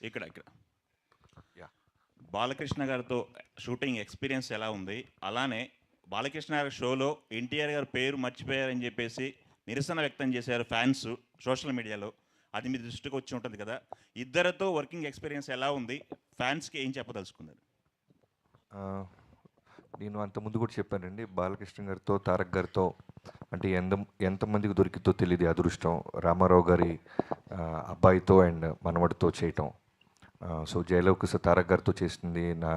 ఇక్కడ ఇక్కడ యా. బాలకృష్ణ గారితో షూటింగ్ ఎక్స్పీరియన్స్ ఎలా ఉంది? అలానే బాలకృష్ణ గారి షోలో ఎన్టీఆర్ గారి పేరు మర్చిపోయారని చెప్పేసి నిరసన వ్యక్తం చేశారు ఫ్యాన్స్ సోషల్ మీడియాలో. అది మీ దృష్టికి వచ్చి ఉంటుంది కదా. ఇద్దరితో వర్కింగ్ ఎక్స్పీరియన్స్ ఎలా ఉంది? ఫ్యాన్స్కి ఏం చెప్పదలుచుకున్నారు? నేను అంతకుముందు కూడా చెప్పానండి, బాలకృష్ణ గారితో తారక్ గారితో అంటే ఎంతమందికి దొరికిద్దో తెలియదు అదృష్టం. రామారావు గారి అబ్బాయితో అండ్ మనవడితో చేయటం. సో జయలవకుశ తారక్ గారితో చేసింది నా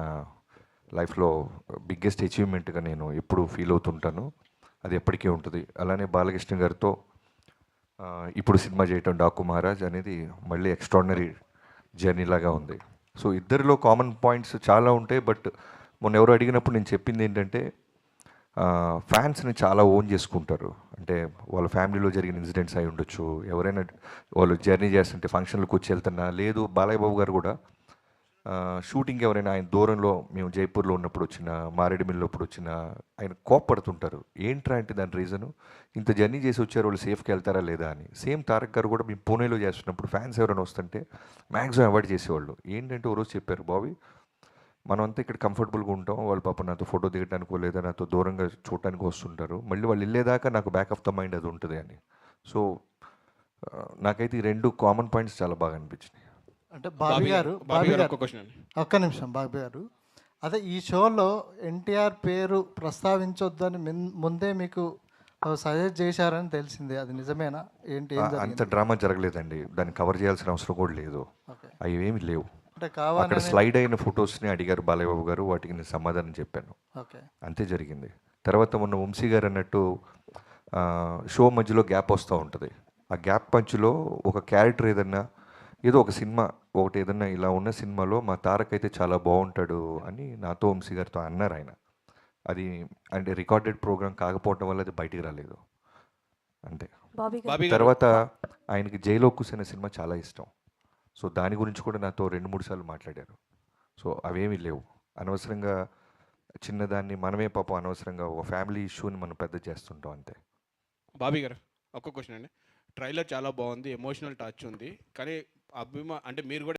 లైఫ్లో బిగ్గెస్ట్ అచీవ్మెంట్గా నేను ఎప్పుడు ఫీల్ అవుతుంటాను. అది ఎప్పటికీ ఉంటుంది. అలానే బాలకృష్ణ గారితో ఇప్పుడు సినిమా చేయటం డాకు మహారాజ్ అనేది మళ్ళీ ఎక్స్ట్రాడినరీ జర్నీ లాగా ఉంది. సో ఇద్దరిలో కామన్ పాయింట్స్ చాలా ఉంటాయి. బట్ మొన్న ఎవరు అడిగినప్పుడు నేను చెప్పింది ఏంటంటే, ఫ్యాన్స్ని చాలా ఓన్ చేసుకుంటారు. అంటే వాళ్ళ ఫ్యామిలీలో జరిగిన ఇన్సిడెంట్స్ అయి ఉండొచ్చు, ఎవరైనా వాళ్ళు జర్నీ చేస్తుంటే ఫంక్షన్లకు వచ్చి వెళ్తున్నా, లేదు బాలయ్య బాబు గారు కూడా షూటింగ్ ఎవరైనా ఆయన దూరంలో మేము జైపూర్లో ఉన్నప్పుడు వచ్చిన, మారేడుమిల్లి అప్పుడు వచ్చిన ఆయన కోప్పడుతుంటారు. ఏంట్రా అంటే దాని రీజను, ఇంత జర్నీ చేసి వచ్చారు వాళ్ళు సేఫ్కి వెళ్తారా లేదా అని. సేమ్ తారక్ గారు కూడా మేము పూణేలో చేస్తున్నప్పుడు ఫ్యాన్స్ ఎవరైనా వస్తుంటే మ్యాక్సిమం అవాయిడ్ చేసేవాళ్ళు. ఏంటంటే ఓ రోజు చెప్పారు, బాబీ మనం అంతా ఇక్కడ కంఫర్టబుల్గా ఉంటాం, వాళ్ళు పాప నాతో ఫోటో దిగడానికో లేదా నాతో దూరంగా చూడటానికి వస్తుంటారు, మళ్ళీ వాళ్ళు వెళ్ళేదాకా నాకు బ్యాక్ ఆఫ్ ద మైండ్ అది ఉంటుంది అని. సో నాకైతే ఈ రెండు కామన్ పాయింట్స్ చాలా బాగా అనిపించినాయి. అంటే బాబీ గారు ఒక్క నిమిషం, బాబీ గారు అదే ఈ షోలో ఎన్టీఆర్ పేరు ప్రస్తావించొద్దని ముందే మీకు సజెస్ట్ చేశారని తెలిసింది, అది నిజమేనా? ఏంటి అంత డ్రామా జరగలేదండి, దాన్ని కవర్ చేయాల్సిన అవసరం కూడా లేదు. అవి ఏమి లేవు. అంటే అక్కడ స్లైడ్ అయిన ఫొటోస్ని అడిగారు బాలయ్య బాబు గారు, వాటికి నేను సమాధానం చెప్పాను. అంతే జరిగింది. తర్వాత మొన్న వంశీ గారు అన్నట్టు షో మధ్యలో గ్యాప్ వస్తూ ఉంటుంది. ఆ గ్యాప్ మధ్యలో ఒక క్యారెక్టర్ ఏదన్నా ఏదో ఒక సినిమా ఒకటి ఏదన్నా ఇలా ఉన్న సినిమాలో మా తారక్ అయితే చాలా బాగుంటాడు అని నాతో వంశీ గారితో అన్నారు ఆయన. అది అంటే రికార్డెడ్ ప్రోగ్రామ్ కాకపోవడం వల్ల అది బయటికి రాలేదు అంతే. తర్వాత ఆయనకి జైలోకుస్ అనే సినిమా చాలా ఇష్టం. సో దాని గురించి కూడా నాతో 2-3 సార్లు మాట్లాడారు. సో అవేమీ లేవు. అనవసరంగా చిన్నదాన్ని మనమే పాపం అనవసరంగా ఒక ఫ్యామిలీ ఇష్యూని మనం పెద్ద చేస్తుంటాం అంతే. బాబీ గారు ఒక్క క్వశ్చన్ అండి. ట్రైలర్ చాలా బాగుంది, ఎమోషనల్ టచ్ ఉంది, కానీ అంటే మీరు కూడా